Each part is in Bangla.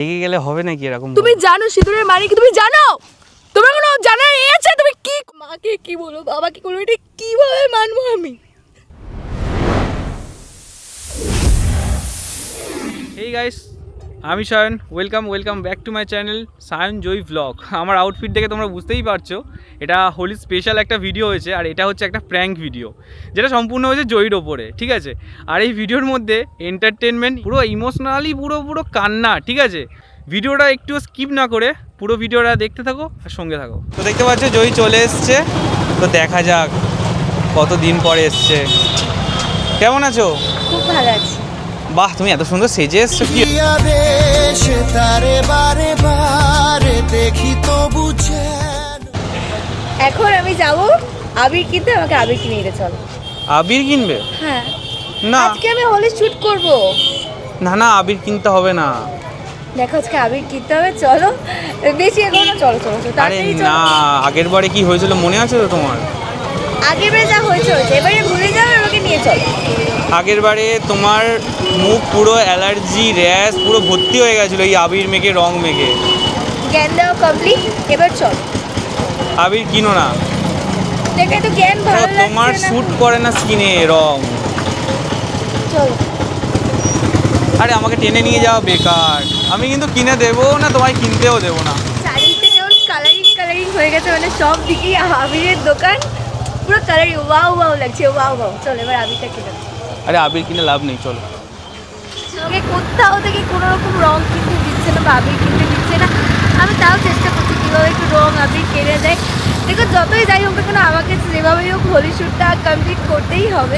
রেগে গেলে হবে নাকি এরকম? তুমি জানো সিঁদুরের মানে কি? তুমি জানো? তোমার কোনো জানার আছে? তুমি কি মাকে কি বলো, বাবাকে কি বলো, এটা কিভাবে মানবো আমি? হেই গাইস, আমি Sayan. Welcome back to my channel Sayan Joy blog. আমার আউটফিট দেখে তোমরা বুঝতেই পারছো এটা হোলি স্পেশাল একটা ভিডিও হয়েছে, আর এটা হচ্ছে একটা প্র্যাঙ্ক ভিডিও যেটা সম্পূর্ণ হয়েছে জয়ীর ওপরে, ঠিক আছে? আর এই ভিডিওর মধ্যে এন্টারটেনমেন্ট, পুরো ইমোশনালি পুরো কান্না, ঠিক আছে? ভিডিওটা একটু স্কিপ না করে পুরো ভিডিওটা দেখতে থাকো আর সঙ্গে থাকো। তো দেখতে পাচ্ছ জয়ী চলে এসছে, তো দেখা যাক কতদিন পরে এসছে। কেমন আছো? খুব ভালো আছি। বাহ, তুমি এত সুন্দর সেজে এসছো। কি এখন আমি যাব আবির কিনতে, আমাকে আবির কিনে দিতে চলো। আবির কিনবে? হ্যাঁ, না আজকে আমি হোলি শুট করব। না আবির কিনতে হবে না। দেখো আজকে আবির কিনতে হবে, চলো। বেশি এগোনো না, চলো চলো চলো, আরে তাড়াতাড়ি না, চলো। আগের বারে কি হয়েছিল মনে আছে তো তোমার? আগের বারে যা হয়েছে হয়েছে, এবারে ভুলে যাও, আমাকে নিয়ে চলো। আগের বারে তোমার মুখ পুরো অ্যালার্জি র্যাশ পুরো ভর্তি হয়ে গেছিলো এই আবির মেখে, রং মেখে। জ্ঞান দেওয়া কমপ্লিট, এবার চলো। আবির কিনো না, দেখে তো জ্ঞান ভালো লাগছে না। তোমার শ্যুট করে না স্কিনে রং। চলো। আরে আমাকে টেনে নিয়ে যাওয়া বেকার, আমি কিন্তু কিনে দেবো না, তোমায় কিনতেও দেবো না। চারিদিকে কেমন কালারিং হয়ে গেছে, মানে সব দিকেই আবিরের দোকান, পুরো কালারিং। ওয়াও লাগছে, ওয়াও। চলো এবার আবিরটা কিনে দাও। আরে আবির কিনে লাভ নেই, চলো। আমাকে কোথাও থেকে কোনো রকম রং কিনতে দিচ্ছে না বা আবির কিনতে দিচ্ছে না। আমি তাও চেষ্টা করছি কীভাবে একটু রং আবির কিনে দেয়। দেখো যতই যাই হোক না কেন, আমাকে যেভাবেই হোক হোলি শ্যুটটা কমপ্লিট করতেই হবে।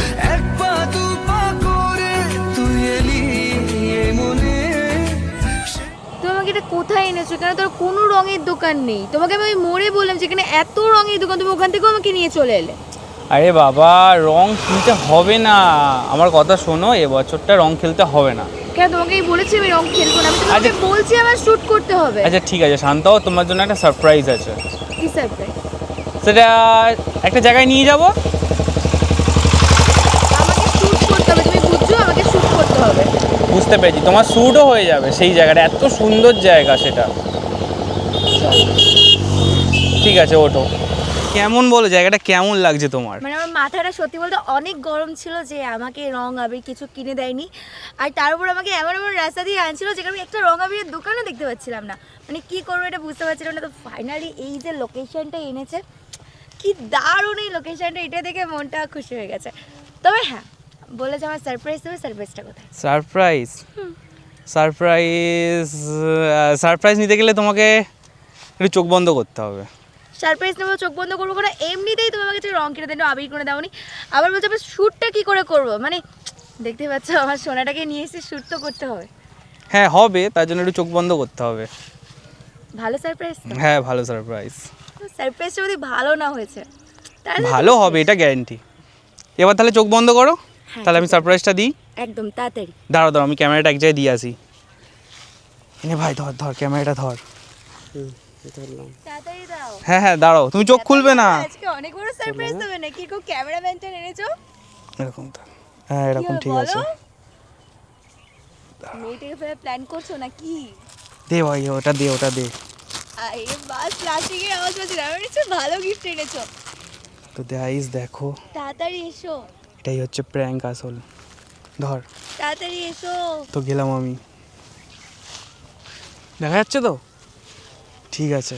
তুমি আমাকে এটা কোথায় এনেছো? এখানে তোর কোনো রঙের দোকান নেই। তোমাকে আমি ওই মোড়ে বললাম যেখানে এত রঙের দোকান, তুমি ওখান থেকেও আমাকে নিয়ে চলে এলে। আরে বাবা, রং কিনতে হবে না, আমার কথা শোনো, এবছরটা রং খেলতে হবে না। কেন? তোমাকে বলেছি আমি রং খেলবো না, আমি তো তোমাকে বলছি আমার শুট করতে হবে। আচ্ছা ঠিক আছে, শান্ত হও, তোমার জন্য একটা সারপ্রাইজ আছে। কি সারপ্রাইজ? সেটা একটা জায়গায় নিয়ে যাব। আমাকে শুট করতে হবে, তুমি বুঝছো? আমাকে শুট করতে হবে। বুঝতে পেরেছি, তোমার শ্যুটও হয়ে যাবে সেই জায়গাটা, এত সুন্দর জায়গা সেটা। ঠিক আছে, ওঠো। কেমন বলো, জায়গাটা কেমন লাগছে তোমার? মানে আমার মাথাটা সত্যি বলতে অনেক গরম ছিল যে আমাকে রং আবির কিছু কিনে দেয়নি, আর তার উপর আমাকে এমন রাস্তা দিয়ে আনছিল যেখানে আমি একটা রং আবিরের দোকানও দেখতে পাচ্ছিলাম না। মানে কি করবো এটা বুঝতে পারছিলাম না। তো ফাইনালি এই যে লোকেশনটা এনেছে, কি দারুণ এই লোকেশনটা, এটা দেখে মনটা খুশি হয়ে গেছে। তবে হ্যাঁ, বলেছে আমার সারপ্রাইজ দেবে। সারপ্রাইজটা কোথায়? সারপ্রাইজ নিতে গেলে তোমাকে একটু চোখ বন্ধ করতে হবে। সারপ্রাইজ নেবো, চোখ বন্ধ করবো কোনো? এমনিতেই তুমি আমাকে রং কিনে দেন, আবির করে দাওনি, আবার বলছো আবার শ্যুটটা কী করে করবো? মানে দেখতে পাচ্ছ আমার সোনাটাকে নিয়ে এসে শ্যুট তো করতে হবে। হ্যাঁ হবে, তার জন্য একটু চোখ বন্ধ করতে হবে। ভালো সারপ্রাইজ? হ্যাঁ ভালো সারপ্রাইজ। সারপ্রাইজটা যদি ভালো না হয়েছে তাহলে ভালো হবে, এটা গ্যারেন্টি। এবার তাহলে চোখ বন্ধ করো, তাহলে আমি সারপ্রাইজটা দিই। একদম তাড়াতাড়ি। দাঁড়াও আমি ক্যামেরাটা এক জায়গায় দিয়ে আসি। এনে ভাই ধর ক্যামেরাটা ধর। তাড়াতাড়ি দাও। হ্যাঁ দাঁড়াও, তুমি চোখ খুলবে না। আজকে অনেক বড় সারপ্রাইজ দেবে নাকি? কো ক্যামেরাম্যানটা এনেছো? এরকম তো, হ্যাঁ এরকম ঠিক আছে। মেয়েটাকে ফেলে প্ল্যান করছো নাকি? দে ভাই, ওটা দে। আরে বাস, প্লাস্টিকের আওয়াজ পাচ্ছি না। এনেছো, ভালো গিফট এনেছো। তো গাইস দেখো, তাড়াতাড়ি এসো। এটাই হচ্ছে প্র্যাঙ্ক আসল। ধর, তাড়াতাড়ি এসো। তো গেলাম আমি। দেখা যাচ্ছে তো? ঠিক আছে,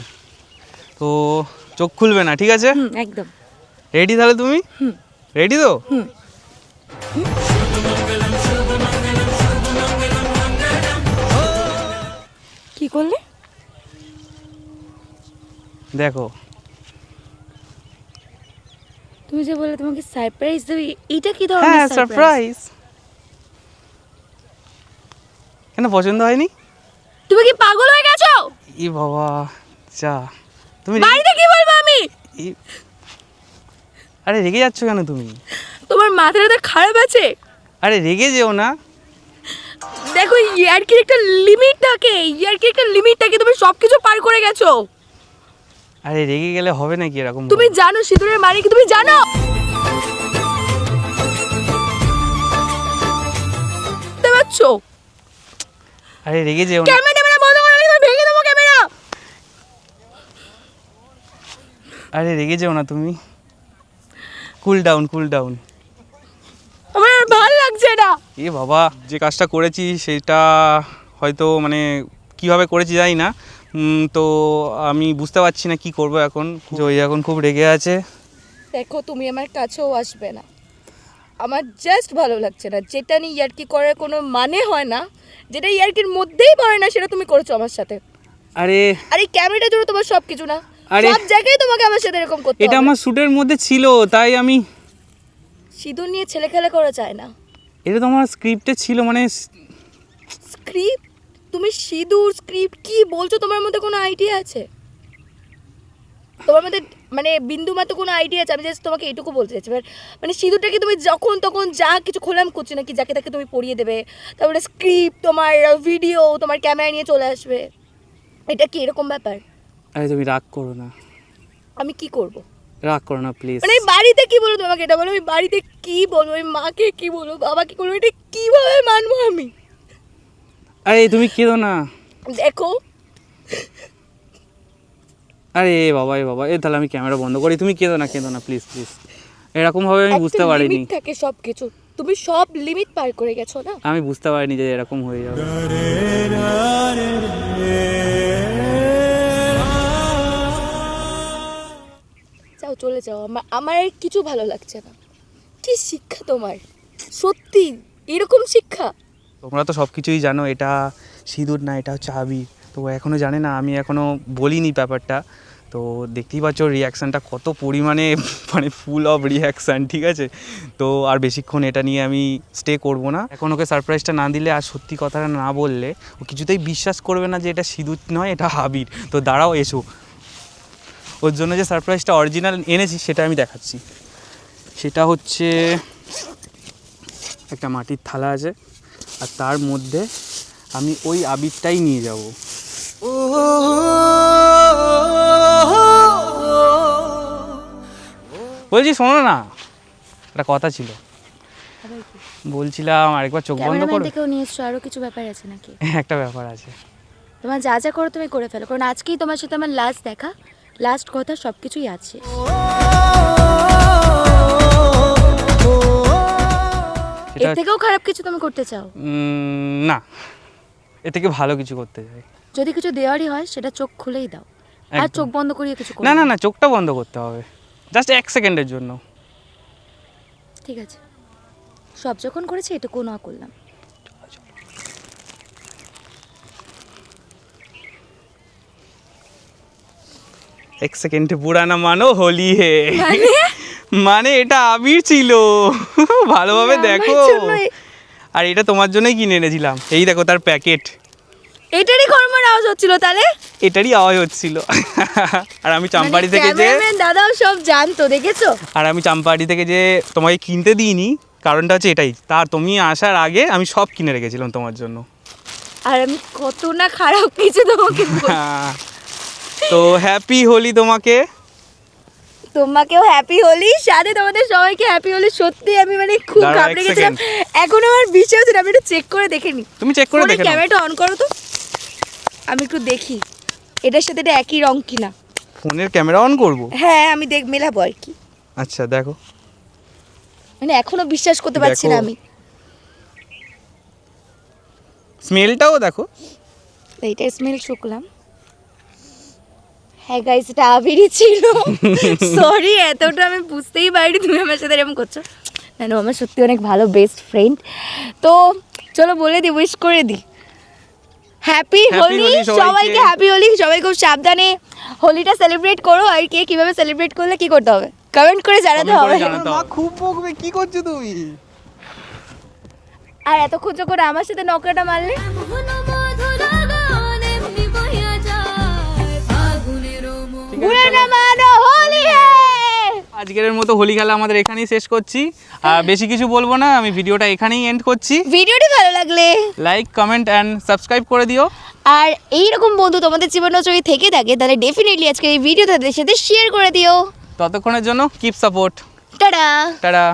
তো চোখ খুলবে না, ঠিক আছে? একদম রেডি তাহলে? তুমি রেডি তো? কি করলে? দেখো, তুমি যে বললে তোমাকে সারপ্রাইজ দেবে, এটা কি ধরনের হ্যাঁ সারপ্রাইজ? সারপ্রাইজ। কেন, পছন্দ হয়নি? তুমি কি পাগল হয়ে গেছো? ই বাবা, যা তুমি। বাড়িতে কি বলবো আমি? আরে রেগে যাচ্ছ কেন তুমি? তোমার মাথাটা খারাপ আছে? আরে রেগে যেও না। দেখো ইয়ার্কির একটা লিমিট থাকে, তুমি সবকিছু পার করে গেছো। আরে রেগে গেলে হবে নাকি এরকম? তুমি জানো সিঁদুরের মানে কি? তুমি জানো? বুঝতে পারছো? আরে রেগে যেও না। ক্যামেরা বন্ধ আরে রেগে যেও না তুমি, কুল ডাউন। আমার আর ভালো লাগছে না। এ বাবা, যে কাজটা করেছি সেটা হয়তো মানে কীভাবে করেছি জানি না, তো আমি বুঝতে পারছি না কি করব এখন। জয়ী এখন খুব রেগে আছে। দেখো তুমি আমার কাছেও আসবে না, আমার জাস্ট ভালো লাগছে না। যেটা নিয়ে ইয়ার্কি করার কোনো মানে হয় না, যেটা ইয়ার্কির মধ্যেই পড়ে না, সেটা তুমি করেছো আমার সাথে। আরে আরে ক্যামেরাটা জুড়ে তোমার সব কিছু না, আরে সব জায়গায় তোমাকে আমার সাথে এরকম করতে এটা হবে। আমার শ্যুটের মধ্যে ছিল তাই আমি, সিঁদুর নিয়ে ছেলে খেলা করা যায় না। এটা তো আমার স্ক্রিপ্টে ছিল, মানে স্ক্রিপ্ট? তুমি সিঁদুর স্ক্রিপ্ট কি বলছো? তোমার মধ্যে কোনো আইডিয়া আছে? তোমার মধ্যে মানে বিন্দু মাত্র কোনো আইডিয়া আছে? আমি জাস্ট তোমাকে এটুকু বলতে চাইছি, মানে সিঁদুরটা কি তুমি যখন তখন যা কিছু খোলাম করছি নাকি যাকে তাকে তুমি পড়িয়ে দেবে, তারপরে স্ক্রিপ্ট, তোমার ভিডিও, তোমার ক্যামেরা নিয়ে চলে আসবে, এটা কি এরকম ব্যাপার? আরে তুমি রাগ করো না, আমি কি করব? রাগ করো না প্লিজ। মানে বাড়িতে কি বলবো তোমাকে, এটা বলো। আমি বাড়িতে কি বলবো? আমি মাকে কি বলবো, বাবাকে কি বলবো? এটা কিভাবে মানবো আমি? আরে তুমি কেঁদো না। দেখো আরে বাবা তাহলে আমি ক্যামেরা বন্ধ করি, তুমি কেঁদো না প্লিজ। এরকমভাবে আমি বুঝতে একটা পারিনি। লিমিট থাকে সব কিছু, তুমি সব লিমিট পার করে গেছো না। আমি বুঝতে পারিনি যে এরকম হয়ে যাবে। যাও, চলে যাও, আমার আর কিছু ভালো লাগছে না। কি শিক্ষা তোমার, সত্যি এরকম শিক্ষা? তোমরা তো সব কিছুই জানো, এটা সিঁদুর না, এটা হচ্ছে আবির। তো এখনও জানে না, আমি এখনও বলিনি ব্যাপারটা। তো দেখতেই পাচ্ছ রিয়াকশানটা কত পরিমাণে, মানে ফুল অফ রিয়াকশান, ঠিক আছে? তো আর বেশিক্ষণ এটা নিয়ে আমি স্টে করব না। এখন ওকে সারপ্রাইজটা না দিলে আর সত্যি কথাটা না বললে ও কিছুতেই বিশ্বাস করবে না যে এটা সিঁদুর নয়, এটা আবির। তো দাঁড়াও, এসো, ওর জন্য যে সারপ্রাইজটা অরিজিনাল এনেছি সেটা আমি দেখাচ্ছি। সেটা হচ্ছে একটা মাটির থালা আছে, আর তার মধ্যে আমি ওই আবিরটাই নিয়ে যাব। বলছি শোনো না, একটা কথা ছিল, বলছিলাম আরেকবার চোখ বন্ধ ক্যামেরাম্যান করো। দেখেও নিয়ে এসছো, আরও কিছু ব্যাপার আছে নাকি? একটা ব্যাপার আছে। তোমার যা যা করো তুমি করে ফেলো, কারণ আজকেই তোমার সাথে আমার লাস্ট দেখা, লাস্ট কথা, সব কিছুই আছে। এর থেকেও খারাপ কিছু তুমি করতে চাও? না, এর থেকে ভালো কিছু করতে চাই। যদি কিছু দেওয়ারই হয় সেটা চোখ খুলেই দাও, আর একদম। চোখ বন্ধ করিয়ে কিছু করো না, চোখটা বন্ধ করতে হবে, জাস্ট 1 সেকেন্ডের জন্য। ঠিক আছে, সব যখন করেছি এটুকু না করলাম। এক সেকেন্ডে পুরানা মানো হোলি হে, মানে এটা আবির ছিল, ভালোভাবে দেখো। আর এটা তোমার জন্যই কিনে এনেছিলাম, এই দেখো তার প্যাকেট। এটারই কর্মের আওয়াজ হচ্ছিল তাহলে? এটারই আওয়াজ হচ্ছিল। আর আমি চাম্পাড়ি থেকে যে, ক্যামেরাম্যান দাদাও সব জানতো, দেখেছো? আর আমি চাম্পাড়ি থেকে যে তোমাকে কিনতে দিইনি, কারণটা হচ্ছে এটাই, তার তুমি আসার আগে আমি সব কিনে রেখেছিলাম তোমার জন্য। আর আমি কত না খারাপ কিছু তোমাকে তো হ্যাপি হোলি তোমাকে। তোমাকেও হ্যাপি হোলি, সাথে তোমাদের সবাইকে হ্যাপি হোলি। সত্যি আমি মানে খুব দাঁড়াও, ঘাবড়ে এক গেছিলাম, second। এখন আমার বিশ্বাস হচ্ছে না। আমি একটু চেক করে দেখে নিই। তুমি চেক করে দেখে নাও। ক্যামেরাটা অন করো তো, আমি একটু দেখি এটার সাথে এটা একই রং কিনা। ফোনের ক্যামেরা অন করব? হ্যাঁ, আমি মেলাবো আর কি। আচ্ছা দেখো, মানে এখনো বিশ্বাস করতে পারছি না দেখো। আমি। স্মেলটাও দেখো। এইটা স্মেল শুকলাম। হ্যাঁ গাইস, এটা আবিরই ছিল। সরি, এতটা আমি বুঝতেই পারিনি তুমি আমার সাথে এরকম করছো। না, আমার সত্যি অনেক ভালো বেস্ট ফ্রেন্ড। তো চলো বলে দিই, উইশ করে দিই। হ্যাপি হোলি সবাইকে, হ্যাপি হোলি। সবাই খুব সাবধানে হোলিটা সেলিব্রেট করো। আর কে কিভাবে সেলিব্রেট করলে কি করতে হবে কমেন্ট করে জানাতে হবে। মা খুব বকবে, কি করছো তুমি? আর এতক্ষণ যখন আমার সাথে নকরাটা মারলে, ভুলে না মানো হোলি হে। আজকের মতো হোলি খেলা আমাদের এখানেই শেষ করছি, আর বেশি কিছু বলবো না, আমি ভিডিওটা এখানেই এন্ড করছি। ভিডিওটি ভালো লাগলে লাইক, কমেন্ট অ্যান্ড সাবস্ক্রাইব করে দিও। আর এইরকম বন্ধু তোমাদের জীবনে যদি থেকে থাকে তাহলে ডেফিনেটলি আজকে এই ভিডিও তাদের সাথে শেয়ার করে দিও। ততক্ষণের জন্য কিপ সাপোর্ট। টাটা। টাটা।